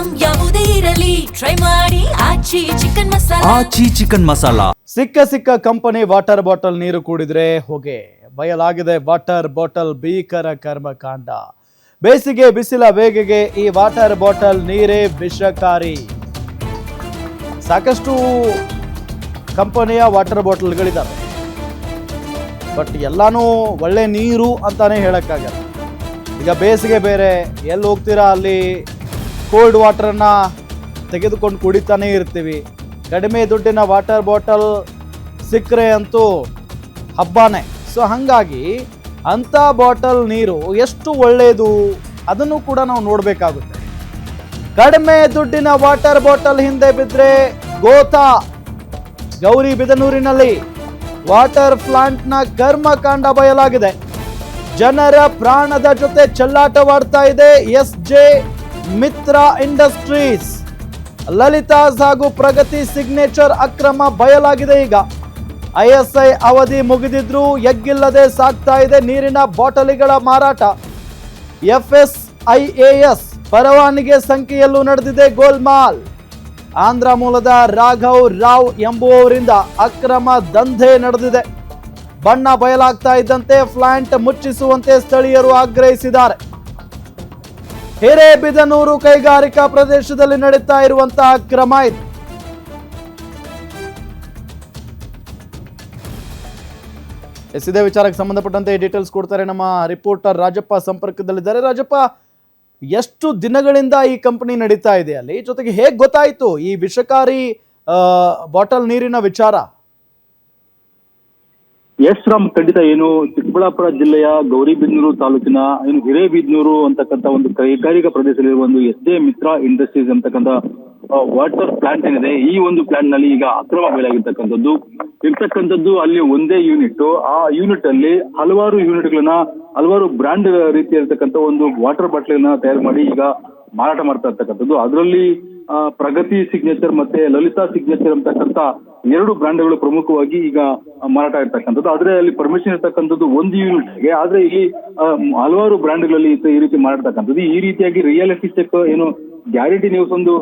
Item ಯಾವುದೇ ಇರಲಿ try ಮಾಡಿ ಆಚಿ ಚಿಕನ್ ಮಸಾಲಾ. ಸಿಕ್ಕ ಕಂಪನಿ ವಾಟರ್ ಬಾಟಲ್ ನೀರು ಕುಡಿದ್ರೆ ಹೊಗೆ. ಬಯಲಾಗಿದೆ ವಾಟರ್ ಬಾಟಲ್ ಭೀಕರ ಕರ್ಮಕಾಂಡ. ಬೇಸಿಗೆ ಬಿಸಿಲ ಬೇಗೆಗೆ ಈ ವಾಟರ್ ಬಾಟಲ್ ನೀರೇ ವಿಷಕಾರಿ. ಸಾಕಷ್ಟು ಕಂಪನಿಯ ವಾಟರ್ ಬಾಟಲ್ಗಳಿದ್ದಾವೆ, ಬಟ್ ಎಲ್ಲಾನು ಒಳ್ಳೆ ನೀರು ಅಂತಾನೆ ಹೇಳಕ್ಕಾಗಲ್ಲ. ಈಗ ಬೇಸಿಗೆ ಬೇರೆ, ಎಲ್ಲಿ ಹೋಗ್ತೀರಾ ಅಲ್ಲಿ ಕೋಲ್ಡ್ ವಾಟರನ್ನ ತೆಗೆದುಕೊಂಡು ಕುಡಿತಾನೆ ಇರ್ತೀವಿ. ಕಡಿಮೆ ದುಡ್ಡಿನ ವಾಟರ್ ಬಾಟಲ್ ಸಿಕ್ಕರೆ ಅಂತೂ ಹಬ್ಬನೇ. ಸೊ ಹಾಗಾಗಿ ಅಂಥ ಬಾಟಲ್ ನೀರು ಎಷ್ಟು ಒಳ್ಳೆಯದು ಅದನ್ನು ಕೂಡ ನಾವು ನೋಡಬೇಕಾಗುತ್ತೆ. ಕಡಿಮೆ ದುಡ್ಡಿನ ವಾಟರ್ ಬಾಟಲ್ ಹಿಂದೆ ಬಿದ್ದರೆ ಗೋತಾ. ಗೌರಿಬಿದನೂರಿನಲ್ಲಿ ವಾಟರ್ ಪ್ಲಾಂಟ್ನ ಕರ್ಮಕಾಂಡ ಬಯಲಾಗಿದೆ. ಜನರ ಪ್ರಾಣದ ಜೊತೆ ಚೆಲ್ಲಾಟವಾಡ್ತಾ ಇದೆ ಎಸ್.ಜೆ. ಮಿತ್ರ ಇಂಡಸ್ಟ್ರೀಸ್. ಲಲಿತಾಸ್ ಹಾಗೂ ಪ್ರಗತಿ ಸಿಗ್ನೇಚರ್ ಅಕ್ರಮ ಬಯಲಾಗಿದೆ. ಈಗ ISI ಅವಧಿ ಮುಗಿದಿದ್ರೂ ಎಗ್ಗಿಲ್ಲದೆ ಸಾಗ್ತಾ ಇದೆ ನೀರಿನ ಬಾಟಲಿಗಳ ಮಾರಾಟ. FSIAS ಪರವಾನಗಿ ಸಂಖ್ಯೆಯಲ್ಲೂ ನಡೆದಿದೆ ಗೋಲ್ಮಾಲ್. ಆಂಧ್ರ ಮೂಲದ ರಾಘವ್ ರಾವ್ ಎಂಬುವವರಿಂದ ಅಕ್ರಮ ದಂಧೆ ನಡೆದಿದೆ. ಬಣ್ಣ ಬಯಲಾಗ್ತಾ ಇದ್ದಂತೆ ಪ್ಲಾಂಟ್ ಮುಚ್ಚಿಸುವಂತೆ ಸ್ಥಳೀಯರು ಆಗ್ರಹಿಸಿದ್ದಾರೆ. ಹಿರೇಬಿದನೂರು ಕೈಗಾರಿಕಾ ಪ್ರದೇಶದಲ್ಲಿ ನಡೀತಾ ಇರುವಂತಹ ಅಕ್ರಮ ಇದು. ಇದೇ ವಿಚಾರಕ್ಕೆ ಸಂಬಂಧಪಟ್ಟಂತೆ ಡೀಟೇಲ್ಸ್ ಕೊಡ್ತಾರೆ ನಮ್ಮ ರಿಪೋರ್ಟರ್ ರಾಜಪ್ಪ ಸಂಪರ್ಕದಲ್ಲಿದ್ದಾರೆ. ರಾಜಪ್ಪ, ಎಷ್ಟು ದಿನಗಳಿಂದ ಈ ಕಂಪನಿ ನಡೀತಾ ಇದೆ ಅಲ್ಲಿ, ಜೊತೆಗೆ ಹೇಗೆ ಗೊತ್ತಾಯ್ತು ಈ ವಿಷಕಾರಿ ಬಾಟಲ್ ನೀರಿನ ವಿಚಾರ? ಎಸ್ ರಾಮ್, ಖಂಡಿತ ಏನು ಚಿಕ್ಕಬಳ್ಳಾಪುರ ಜಿಲ್ಲೆಯ ಗೌರಿಬಿದನೂರು ತಾಲೂಕಿನ ಏನು ಹಿರೇಬಿದನೂರು ಅಂತಕ್ಕಂಥ ಒಂದು ಕೈಗಾರಿಕಾ ಪ್ರದೇಶದಲ್ಲಿ ಒಂದು ಎಸ್.ಜೆ. ಮಿತ್ರ ಇಂಡಸ್ಟ್ರೀಸ್ ಅಂತಕ್ಕಂಥ ವಾಟರ್ ಪ್ಲಾಂಟ್ ಏನಿದೆ, ಈ ಒಂದು ಪ್ಲಾಂಟ್ ನಲ್ಲಿ ಈಗ ಅಕ್ರಮ ಇರ್ತಕ್ಕಂಥದ್ದು ಅಲ್ಲಿ ಒಂದೇ ಯೂನಿಟ್. ಆ ಯೂನಿಟ್ ಅಲ್ಲಿ ಹಲವಾರು ಬ್ರ್ಯಾಂಡ್ ರೀತಿ ಇರತಕ್ಕಂಥ ಒಂದು ವಾಟರ್ ಬಾಟಲ್ ತಯಾರು ಮಾಡಿ ಈಗ ಮಾರಾಟ ಮಾಡ್ತಾ ಇರ್ತಕ್ಕಂಥದ್ದು. ಅದರಲ್ಲಿ ಪ್ರಗತಿ ಸಿಗ್ನೇಚರ್ ಮತ್ತೆ ಲಲಿತಾ ಸಿಗ್ನೇಚರ್ ಅಂತಕ್ಕಂಥ ಎರಡು ಬ್ರ್ಯಾಂಡ್ಗಳು ಪ್ರಮುಖವಾಗಿ ಈಗ ಮಾರಾಟ ಇರ್ತಕ್ಕಂಥದ್ದು. ಆದ್ರೆ ಅಲ್ಲಿ ಪರ್ಮಿಷನ್ ಇರ್ತಕ್ಕಂಥದ್ದು ಒಂದು ಯೂನಿಟ್ಗೆ, ಆದ್ರೆ ಇಲ್ಲಿ ಹಲವಾರು ಬ್ರ್ಯಾಂಡ್ಗಳಲ್ಲಿ ಈ ರೀತಿ ಮಾಡಿರ್ತಕ್ಕಂಥದ್ದು. ಈ ರೀತಿಯಾಗಿ ರಿಯಾಲಿಟಿ ಚೆಕ್ ಏನು ಗ್ಯಾರಂಟಿ ನ್ಯೂಸ್ ಒಂದು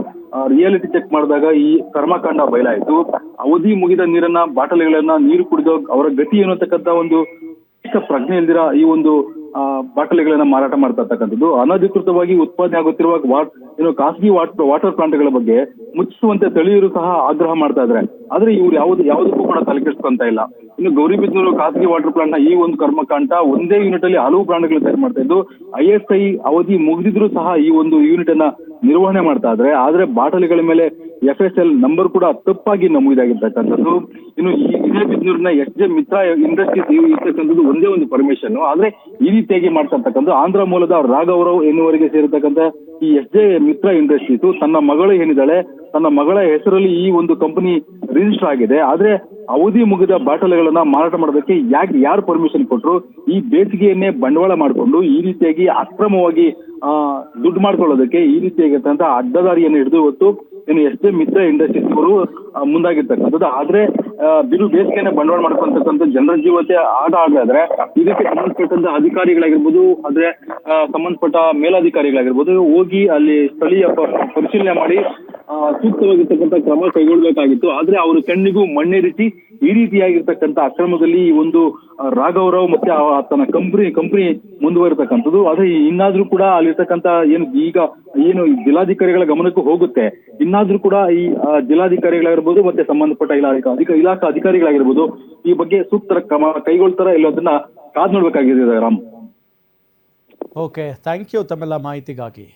ರಿಯಾಲಿಟಿ ಚೆಕ್ ಮಾಡಿದಾಗ ಈ ಕರ್ಮಕಾಂಡ ಬಯಲಾಯಿತು. ಅವಧಿ ಮುಗಿದ ನೀರನ್ನ ಬಾಟಲಿಗಳನ್ನ ನೀರು ಕುಡಿದ ಅವರ ಗತಿ ಏನು ಅಂತಕ್ಕಂಥ ಒಂದು ಪ್ರಜ್ಞೆ ಇಲ್ದಿರ ಈ ಒಂದು ಬಾಟಲಿಗಳನ್ನ ಮಾರಾಟ ಮಾಡ್ತಾ ಇರ್ತಕ್ಕಂಥದ್ದು. ಅನಧಿಕೃತವಾಗಿ ಉತ್ಪಾದನೆ ಆಗುತ್ತಿರುವ ಖಾಸಗಿ ವಾಟರ್ ಪ್ಲಾಂಟ್ಗಳ ಬಗ್ಗೆ ಮುಚ್ಚಿಸುವಂತೆ ಸ್ಥಳೀಯರು ಸಹ ಆಗ್ರಹ ಮಾಡ್ತಾ ಇದ್ದಾರೆ. ಆದ್ರೆ ಇವ್ರು ಯಾವುದಕ್ಕೂ ಕೂಡ ತಲೆ ಕೆಡಿಸ್ಕೊಂತ ಇಲ್ಲ. ಇನ್ನು ಗೌರಿಬಿದನೂರು ಖಾಸಗಿ ವಾಟರ್ ಪ್ಲಾಂಟ್ ನ ಈ ಒಂದು ಕರ್ಮಕಾಂಡ ಒಂದೇ ಯೂನಿಟ್ ಅಲ್ಲಿ ಹಲವು ಬ್ರಾಂಡ್ಗಳು ತಯಾರು ಮಾಡ್ತಾ ಇದ್ದು ISI ಅವಧಿ ಮುಗಿದಿದ್ರು ಸಹ ಈ ಒಂದು ಯೂನಿಟ್ ಅನ್ನ ನಿರ್ವಹಣೆ ಮಾಡ್ತಾ ಇದ್ರೆ, ಆದ್ರೆ ಬಾಟಲಿಗಳ ಮೇಲೆ FSL ನಂಬರ್ ಕೂಡ ತಪ್ಪಾಗಿ ನಮೂದಾಗಿರ್ತಕ್ಕಂಥದ್ದು. ಇನ್ನು ಈ ಹಿರೇಬಿದನೂರಿನ ಎಸ್.ಜೆ. ಮಿತ್ರ ಇಂಡಸ್ಟ್ರೀಸ್ ಇರ್ತಕ್ಕಂಥದ್ದು ಒಂದೇ ಒಂದು ಪರ್ಮಿಷನ್, ಆದ್ರೆ ಈ ರೀತಿಯಾಗಿ ಮಾಡ್ತಾ ಇರ್ತಕ್ಕಂಥ ಆಂಧ್ರ ಮೂಲದ ರಾಘವರಾವ್ ಎನ್ನುವರಿಗೆ ಸೇರಿರ್ತಕ್ಕಂಥ ಈ ಎಸ್.ಜೆ. ಮಿತ್ರ ಇಂಡಸ್ಟ್ರೀಸ್ ತನ್ನ ಮಗಳು ಏನಿದ್ದಾಳೆ, ತನ್ನ ಮಗಳ ಹೆಸರಲ್ಲಿ ಈ ಒಂದು ಕಂಪನಿ ರಿಜಿಸ್ಟರ್ ಆಗಿದೆ. ಆದ್ರೆ ಅವಧಿ ಮುಗಿದ ಬಾಟಲ್ಗಳನ್ನ ಮಾರಾಟ ಮಾಡೋದಕ್ಕೆ ಯಾರು ಪರ್ಮಿಷನ್ ಕೊಟ್ರು? ಈ ಬೇಸಿಗೆಯನ್ನೇ ಬಂಡವಾಳ ಮಾಡಿಕೊಂಡು ಈ ರೀತಿಯಾಗಿ ಅಕ್ರಮವಾಗಿ ದುಡ್ಡು ಮಾಡ್ಕೊಳ್ಳೋದಕ್ಕೆ ಈ ರೀತಿಯಾಗಿರ್ತಕ್ಕಂಥ ಅಡ್ಡದಾರಿಯನ್ನು ಹಿಡಿದು ಇವತ್ತು ಏನು ಎಸ್.ಜೆ. ಮಿತ್ರ ಇಂಡಸ್ಟ್ರೀಸ್ ಅವರು ಮುಂದಾಗಿರ್ತಕ್ಕಂಥದ್ದು. ಆದ್ರೆ ಬೇಸಿಗೆಯನ್ನೇ ಬಂಡವಾಳ ಮಾಡ್ಕೊಂತಕ್ಕಂಥ ಜನರ ಜೀವತೆ ಆಟ ಆಡಲಾದ್ರೆ ಇದಕ್ಕೆ ಸಂಬಂಧಪಟ್ಟಂತ ಅಧಿಕಾರಿಗಳಾಗಿರ್ಬೋದು, ಆದ್ರೆ ಸಂಬಂಧಪಟ್ಟ ಮೇಲಾಧಿಕಾರಿಗಳಾಗಿರ್ಬೋದು ಹೋಗಿ ಅಲ್ಲಿ ಸ್ಥಳೀಯ ಪರಿಶೀಲನೆ ಮಾಡಿ ಸೂಕ್ತವಾಗಿರ್ತಕ್ಕಂಥ ಕ್ರಮ ಕೈಗೊಳ್ಳಬೇಕಾಗಿತ್ತು. ಆದ್ರೆ ಅವ್ರ ಕಣ್ಣಿಗೂ ಮಣ್ಣೇರಿಸಿ ಈ ರೀತಿಯಾಗಿರ್ತಕ್ಕಂಥ ಅಕ್ರಮದಲ್ಲಿ ಈ ಒಂದು ರಾಘವರಾವ್ ಮತ್ತೆ ತನ್ನ ಕಂಪನಿ ಮುಂದುವರಿರ್ತಕ್ಕಂಥದ್ದು. ಆದ್ರೆ ಇನ್ನಾದ್ರೂ ಕೂಡ ಅಲ್ಲಿರ್ತಕ್ಕಂಥ ಏನು ಜಿಲ್ಲಾಧಿಕಾರಿಗಳ ಗಮನಕ್ಕೂ ಹೋಗುತ್ತೆ. ಇನ್ನಾದ್ರೂ ಕೂಡ ಈ ಜಿಲ್ಲಾಧಿಕಾರಿಗಳಾಗಿರ್ಬೋದು ಮತ್ತೆ ಸಂಬಂಧಪಟ್ಟ ಇಲಾಖಾ ಅಧಿಕಾರಿಗಳಾಗಿರ್ಬೋದು ಈ ಬಗ್ಗೆ ಸೂಕ್ತ ಕ್ರಮ ಕೈಗೊಳ್ತಾರ ಇಲ್ಲೋದನ್ನ ಕಾದ್ ನೋಡ್ಬೇಕಾಗಿದೆ ರಾಮ್. ಓಕೆ, ಥ್ಯಾಂಕ್ ಯು ತಮ್ಮೆಲ್ಲ ಮಾಹಿತಿಗಾಗಿ.